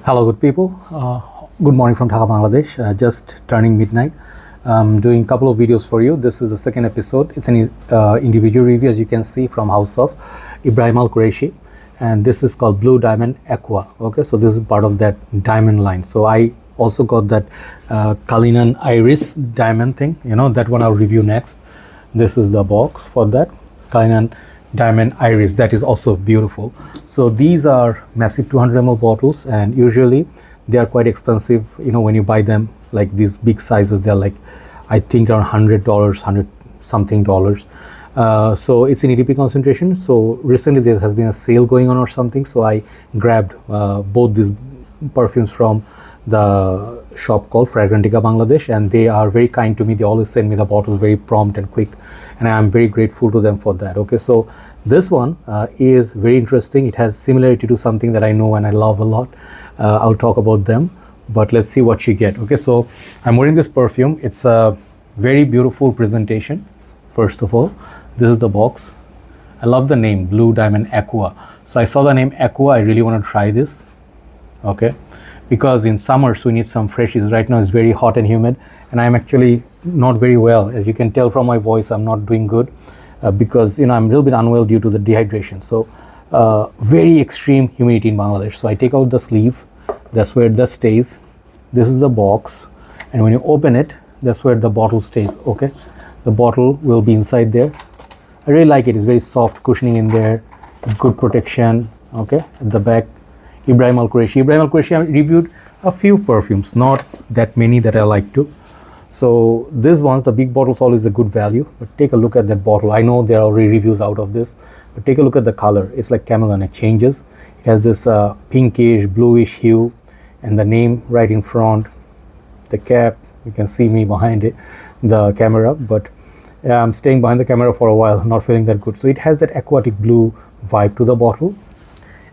Hello, good people. Good morning from Dhaka, Bangladesh. Just turning midnight. Doing a couple of videos for you. This is the second episode. It's an individual review, as you can see, from house of Ibraheem AlQurashi, and this is called Blue Diamond Aqua. Okay, so this is part of that diamond line. So I also got that Cullinan Iris diamond thing. You know, that one I'll review next. This is the box for that Cullinan Diamond Iris. That is also beautiful. So these are massive 200 ml bottles, and usually they are quite expensive. You know, when you buy them like these big sizes, they're like, I think, around $100, $100 something dollars. So it's in EDP concentration. So recently there has been a sale going on or something, so I grabbed both these perfumes from the shop called Fragrantica Bangladesh, and they are very kind to me. They always send me the bottles very prompt and quick, and I am very grateful to them for that. Okay, so this one is very interesting. It has similarity to something that I know and I love a lot. I'll talk about them, but let's see what you get. Okay, so I'm wearing this perfume. It's a very beautiful presentation. First of all, this is the box. I love the name, Blue Diamond Aqua. So I saw the name Aqua. I really want to try this. Okay, because in summers we need some freshies. Right now it's very hot and humid, and I'm actually not very well. As you can tell from my voice, I'm not doing good because, you know, I'm a little bit unwell due to the dehydration. So very extreme humidity in Bangladesh. So I take out the sleeve. That's where that stays. This is the box, and when you open it, that's where the bottle stays. Okay, the bottle will be inside there. I really like it. It's very soft cushioning in there, good protection. Okay, at the back, Ibraheem AlQurashi. Ibraheem AlQurashi, I reviewed a few perfumes, not that many that I like to. So this one, the big bottle's always a good value, but take a look at that bottle. I know there are already reviews out of this, but take a look at the color. It's like camel, and it changes. It has this pinkish, bluish hue, and the name right in front. The cap, you can see me behind it, the camera, but I'm staying behind the camera for a while, not feeling that good. So it has that aquatic blue vibe to the bottle.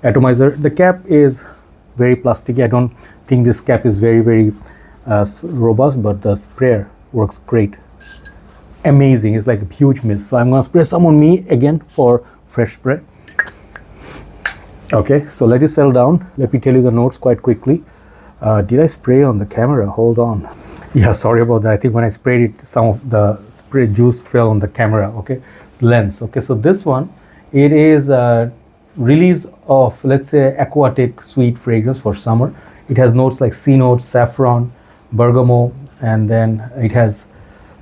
Atomizer, the cap is very plasticky. I don't think this cap is very robust, but the sprayer works great. Amazing. It's like a huge mist. So I'm gonna spray some on me again for fresh spray. Okay, so let it settle down. Let me tell you the notes quite quickly. Did I spray on the camera? Hold on. Yeah, sorry about that. I think when I sprayed it, some of the spray juice fell on the camera. Okay, lens. Okay, so this one, it is release of, let's say, aquatic sweet fragrance for summer. It has notes like sea notes, saffron, bergamot, and then it has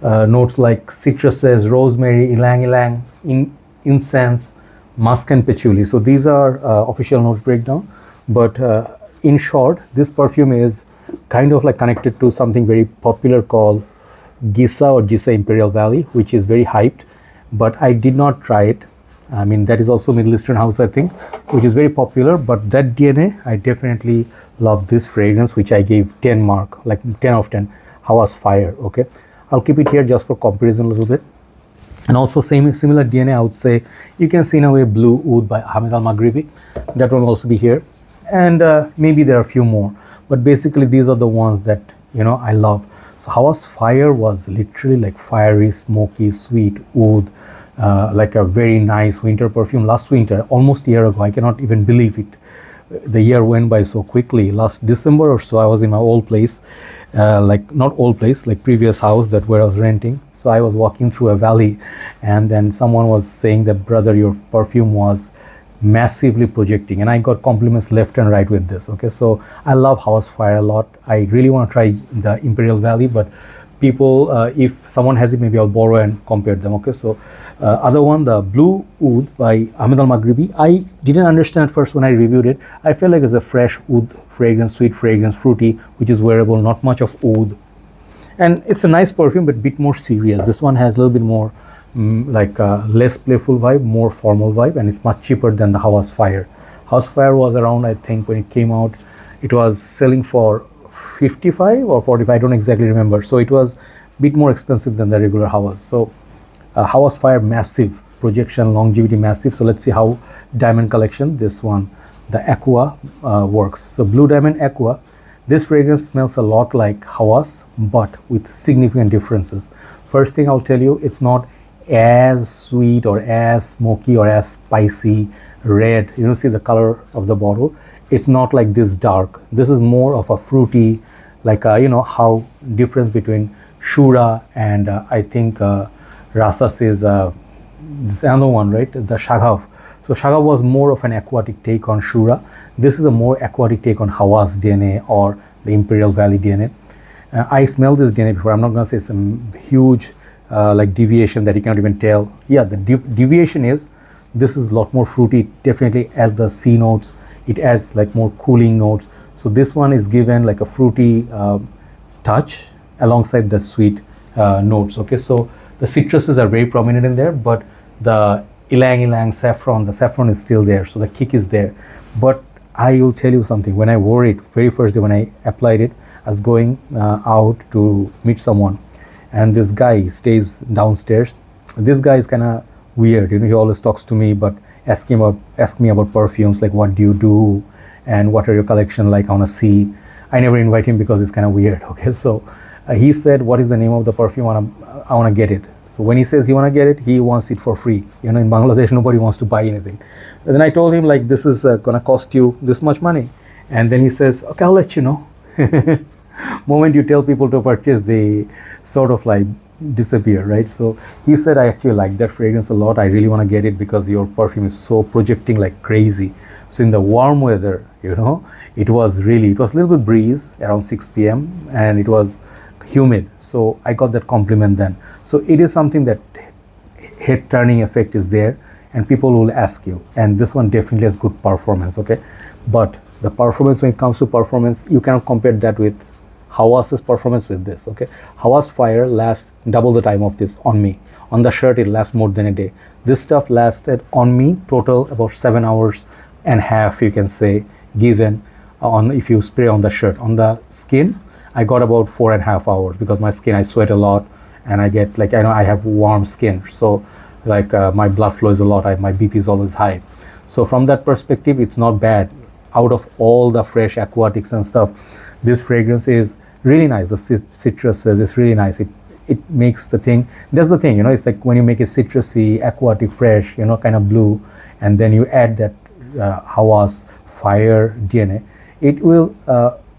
notes like citruses, rosemary, ylang ylang, incense, musk, and patchouli. So these are official notes breakdown, but in short, this perfume is kind of like connected to something very popular called Gisa or Gisa Imperial Valley, which is very hyped, but I did not try it. I mean, that is also Middle Eastern house, I think, which is very popular, but that DNA, I definitely love this fragrance, which I gave 10 mark, like 10 of 10. Hawa's Fire. Okay, I'll keep it here just for comparison a little bit. And also similar DNA, I would say, you can see in a way Blue Oud by Hamid Al-Maghribi. That will also be here, and maybe there are a few more, but basically these are the ones that, you know, I love. So Hawa's Fire was literally like fiery, smoky, sweet oud, like a very nice winter perfume. Last winter, almost a year ago, I cannot even believe it. The year went by so quickly. Last December or so, I was in my old place, like not old place, like previous house that where I was renting. So I was walking through a valley, and then someone was saying that, brother, your perfume was massively projecting, and I got compliments left and right with this. Okay, so I love Hawa's Fire a lot. I really want to try the Imperial Valley, but people, if someone has it, maybe I'll borrow and compare them. Okay, so other one, the Blue Oud by Hamid Al-Maghribi. I didn't understand at first when I reviewed it. I felt like it's a fresh oud fragrance, sweet fragrance, fruity, which is wearable, not much of oud. And it's a nice perfume, but a bit more serious. This one has a little bit more like less playful vibe, more formal vibe, and it's much cheaper than the Hawa's Fire. Hawa's Fire was around, I think, when it came out, it was selling for 55 or 45, I don't exactly remember. So it was a bit more expensive than the regular Hawa's. So Hawa's Fire, massive projection, longevity, massive. So let's see how Diamond Collection, this one, the Aqua, works. So Blue Diamond Aqua, this fragrance smells a lot like Hawa's, but with significant differences. First thing I'll tell you, it's not as sweet or as smoky or as spicy red. You know, see the color of the bottle. it's not like this dark. This is more of a fruity, like you know how difference between Shura and I think Rasas is this another one, right? The Shagav. So Shagav was more of an aquatic take on Shura. This is a more aquatic take on Hawass DNA or the Imperial Valley DNA. I smelled this DNA before. I'm not going to say some huge like deviation that you can't even tell. Yeah, the deviation is this is a lot more fruity. It definitely adds the C notes. It adds like more cooling notes. So this one is given like a fruity touch alongside the sweet notes. Okay, so the citruses are very prominent in there, but the ylang ylang saffron, the saffron is still there, so the kick is there. But I will tell you something. When I wore it very first day, when I applied it, I was going out to meet someone, and this guy stays downstairs. This guy is kind of weird, you know. He always talks to me, but ask me about perfumes, like what do you do and what are your collection like. I want to see. I never invite him because it's kind of weird. Okay, so he said, what is the name of the perfume? I want to get it. So when he says he want to get it, he wants it for free. You know, in Bangladesh, nobody wants to buy anything. And then I told him, like, this is going to cost you this much money. And then he says, okay, I'll let you know. Moment you tell people to purchase, they sort of like disappear, right? So he said, I actually like that fragrance a lot. I really want to get it because your perfume is so projecting like crazy. So in the warm weather, you know, it was a little bit breeze around 6 p.m. and it was humid. So I got that compliment then. So it is something that head turning effect is there and people will ask you. And this one definitely has good performance, okay? But the performance, when it comes to performance, you cannot compare that with Hawass's performance with this, okay? Hawass Fire lasts double the time of this on me. On the shirt, it lasts more than a day. This stuff lasted on me total about 7 hours and a half, you can say, given on if you spray on the shirt. On the skin, I got about 4.5 hours because my skin, I sweat a lot and I get like, I know I have warm skin. So like my blood flow is a lot, my BP is always high. So from that perspective, it's not bad. Out of all the fresh aquatics and stuff, this fragrance is really nice. The citruses is really nice. It makes the thing, that's the thing, you know, it's like when you make a citrusy, aquatic, fresh, you know, kind of blue, and then you add that Hawass Fire DNA, it will,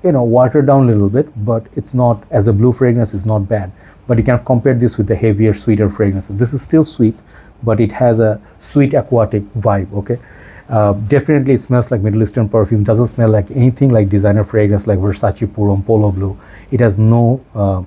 you know, water down a little bit, but it's not, as a blue fragrance, it's not bad. But you can compare this with the heavier, sweeter fragrances. This is still sweet, but it has a sweet aquatic vibe, okay? Definitely it smells like Middle Eastern perfume. Doesn't smell like anything like designer fragrance like Versace Purum, Polo Blue. It has no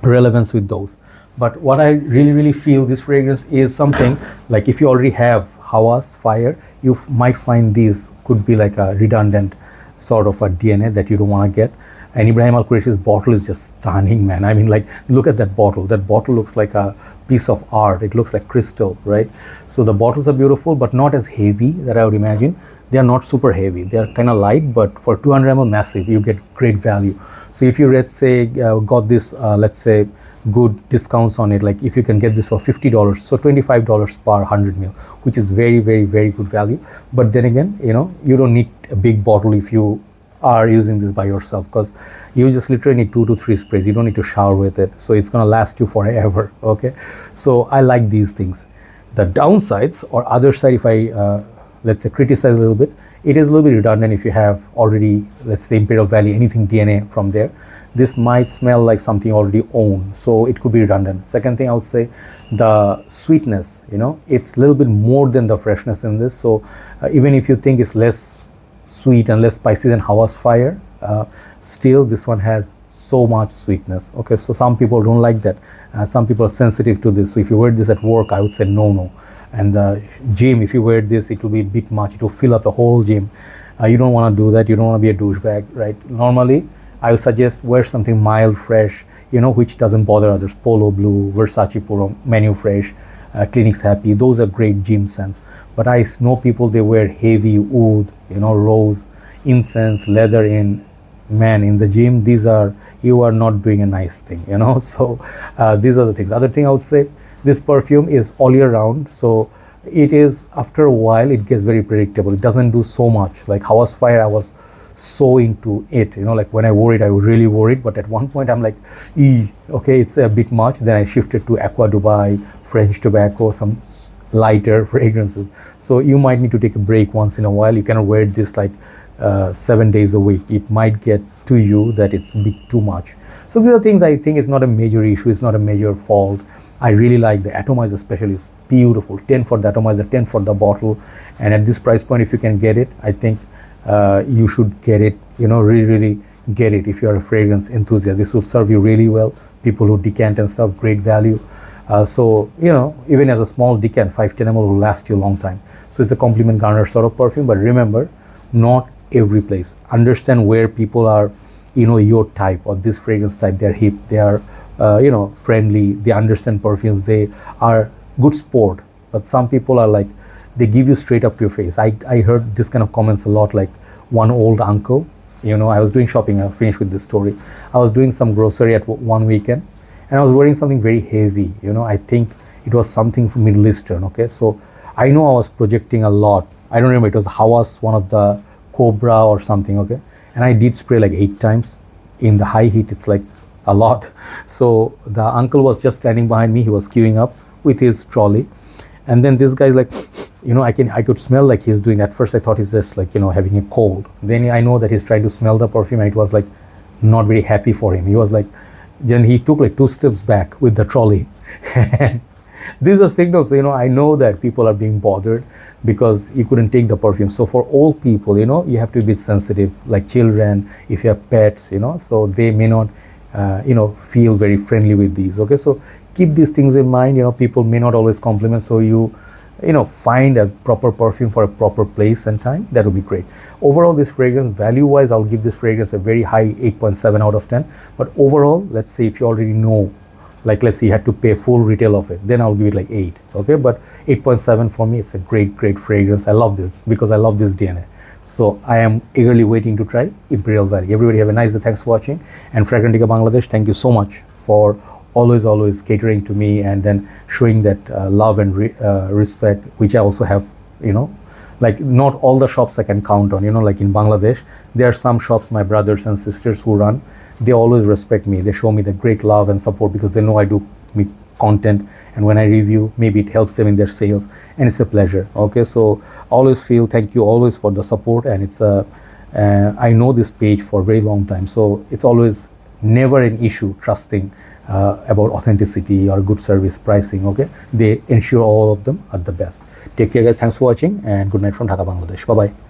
relevance with those. But what I really feel this fragrance is something like if you already have Hawass Fire, you might find these could be like a redundant sort of a DNA that you don't want to get. And Ibraheem AlQurashi's bottle is just stunning, man. I mean, like, look at that bottle. That bottle looks like a piece of art. It looks like crystal, right? So the bottles are beautiful, but not as heavy that I would imagine. They are not super heavy. They are kind of light, but for 200 ml massive, you get great value. So if you, let's say, got this, let's say, good discounts on it, like if you can get this for $50, so $25 per 100 ml, which is very good value. But then again, you know, you don't need a big bottle if you are using this by yourself, because you just literally need 2 to 3 sprays. You don't need to shower with it, so it's going to last you forever, okay? So I like these things. The downsides or other side, if I let's say criticize a little bit, it is a little bit redundant if you have already, let's say, Imperial Valley, anything DNA from there. This might smell like something already owned, so it could be redundant. Second thing I would say, the sweetness, you know, it's a little bit more than the freshness in this. So even if you think it's less sweet and less spicy than Hawass Fire, still this one has so much sweetness, okay? So some people don't like that. Some people are sensitive to this. So if you wear this at work, I would say no. And the gym, if you wear this, it will be a bit much. It will fill up the whole gym. You don't want to do that. You don't want to be a douchebag, right? Normally, I would suggest wear something mild, fresh, you know, which doesn't bother others. Polo Blue, Versace Puro, Menu Fresh, Clinics Happy. Those are great gym scents. But I know people, they wear heavy oud, you know, rose, incense, leather in the gym. These are, you are not doing a nice thing, you know. So these are the things. Other thing I would say, this perfume is all year round. So it is, after a while, it gets very predictable. It doesn't do so much. Like Hawass Fire, I was so into it, you know, like when I wore it, I was really worried. But at one point I'm like, okay, it's a bit much. Then I shifted to Aqua Dubai, French Tobacco, some lighter fragrances. So you might need to take a break once in a while. You cannot wear this like 7 days a week, it might get to you that it's a bit too much. So these are things I think it's not a major issue, it's not a major fault. I really like the atomizer, especially. It's beautiful. 10 for the atomizer, 10 for the bottle, and at this price point, if you can get it, I think you should get it. Really get it if you're a fragrance enthusiast. This will serve you really well. People who decant and stuff, great value. So even as a small decant, 510 ml will last you a long time. So it's a compliment garner sort of perfume. But remember, not every place. Understand where people are, your type or this fragrance type. They're hip. They are friendly. They understand perfumes. They are good sport. But some people are like, they give you straight up to your face. I heard this kind of comments a lot. Like one old uncle. I was doing shopping. I'll finish with this story. I was doing some grocery at one weekend, and I was wearing something very heavy. I think it was something from Middle Eastern. Okay, so I know I was projecting a lot. I don't remember. It was Hawas, one of the Cobra or something. Okay, and I did spray like 8 times. In the high heat, it's like a lot. So the uncle was just standing behind me. He was queuing up with his trolley, and then this guy's like, I could smell like he's doing. At first I thought he's just like having a cold. Then I know that he's trying to smell the perfume, and it was like not very happy for him. He was like, then he took like 2 steps back with the trolley. And these are signals. I know that people are being bothered because you couldn't take the perfume. So for old people, you have to be sensitive, like children, if you have pets, so they may not feel very friendly with these. Okay, so keep these things in mind. People may not always compliment, so you find a proper perfume for a proper place and time. That would be great. Overall, this fragrance, value wise, I'll give this fragrance a very high 8.7 out of 10. But overall, let's say if you already know, like let's say you had to pay full retail of it, then I'll give it like 8. Okay, but 8.7 for me, it's a great fragrance. I love this because I love this DNA. So I am eagerly waiting to try Imperial Valley. Everybody have a nice day. Thanks for watching. And Fragrantica Bangladesh, thank you so much for always catering to me and then showing that love and respect, which I also have. Like not all the shops I can count on. Like in Bangladesh, there are some shops my brothers and sisters who run. They always respect me. They show me the great love and support because they know I do make content, and when I review, maybe it helps them in their sales, and it's a pleasure. Okay, so always feel thank you always for the support, and it's I know this page for a very long time, so it's always never an issue trusting about authenticity or good service pricing. Okay, they ensure all of them are the best. Take care guys, thanks for watching, and good night from Dhaka, Bangladesh. Bye bye.